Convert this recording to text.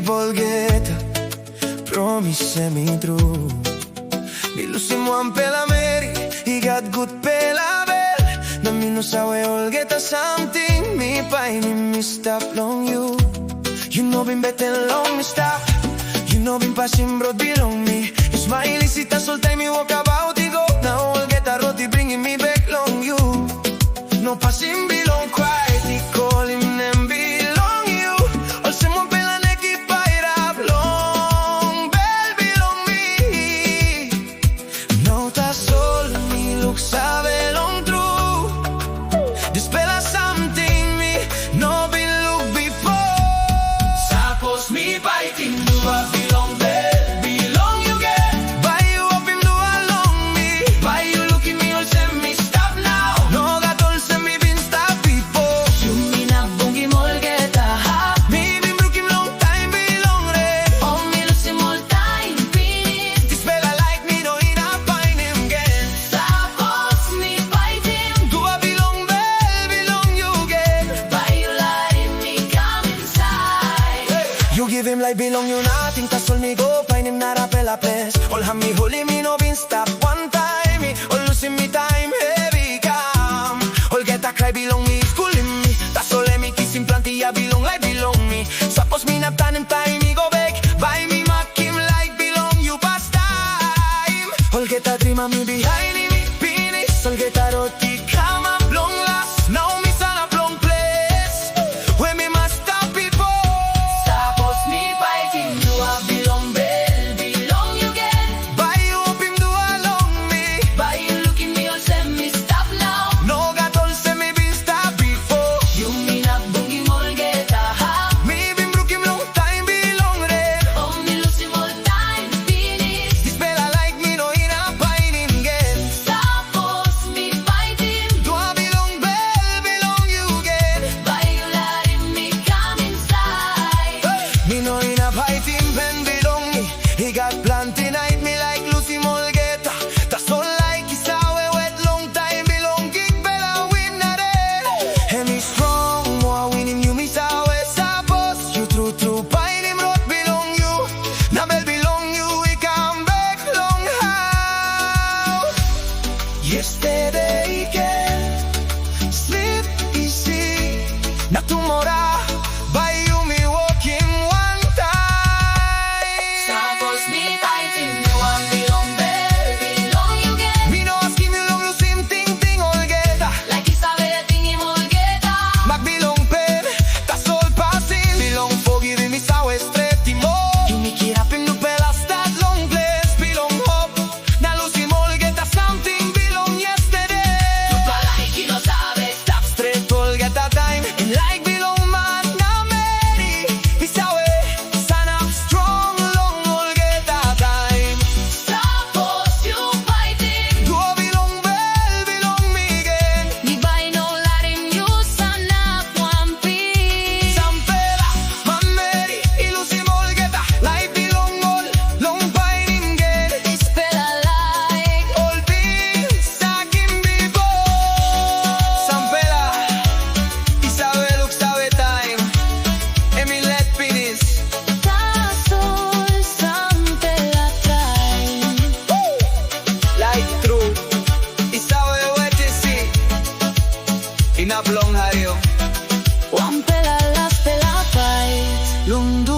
Olgeta, promise me true. Me lucy one pela Mary, he got good pela bell. Na me no sawe Olgeta something, me pain me stop long you. You know been better long me stop. You know been passing broad belong me. You smile sita solta y me walk about it go. Now Olgeta roti bringing me back long you. No passing belong quiet, he calling them belong you. All someone pela neki paira long bell belong me. No ta sol me look sabe long true. This pela something me no been look before. Sapos me biting do I belong bell belong you get. Buy you up him do along me. Buy you look at me all send me stop now. No got all send me been stop before. You mean a bungy Olgeta ha. Me been broke him long time belong red. Oh me lose him all time finish. This fella like me no in a find him again. Tapos me fight him. Do I belong bell belong you get. Buy you like me come inside. You give him like belong you nothing. Tasol me go find him not a pela place. All have me holy me no been stop one time me. All losing me time heavy come. Olgeta cry belong me schooling me. Tasol me kiss him planty ya belong like belong me. Suppose me not time time me go back. Buy me mack him like belong you past time. Olgeta dream of me behind me finish. Olgeta roti come up long last. Now me son up long place. Where me must stop before. Tapos me fight him. Do I belong bell belong you get. Buy you up him do along me. Buy you look at me all send me stop now. No got all say me been stop before. You mean a bungy Olgeta ha. Me been broke him long time belong red. Oh me lose him all time finish. This fella like me no in a find him again. Tapos me fight him. Do I belong bell belong you get. Buy you like me come inside. Me no in a fight him when belong me. He got plenty night me like Lucy Olgeta. That's all like he saw wet long time belong kick bella win na red. And me strong more winning you me saw suppose you true find him road belong you. Na bell belong you we come back long how. Yesterday can sleep easy. Na tomorrow by you me walking one time. Tapos me fight him. You want belong bell belong you get. Me no asking you long you same thing Olgeta. Like he sabe ting him Olgeta. Mag belong pen, that's all passing. Belong forgiving me sa straight more. You me keep up him no pela start long place. Belong up, na Lucy Olgeta something belong yesterday. Pa like he no sabe. Stop straight Olgeta time. And like belong man na Mary. Isawe, sana strong long Olgeta time. Tapos you fight him. Do I belong bell belong me again. Me buy no let him use and not one piece. San pela, man Mary, Lucy Olgeta. Like belong all, long fighting again. This fella like. All beans, sakin before. San pela, Isabel sabe time. Emilet Pinis. Tasol sante la time. Like true, Isabel what you see. Inaplong hayo. One pela las pela fight. Lundu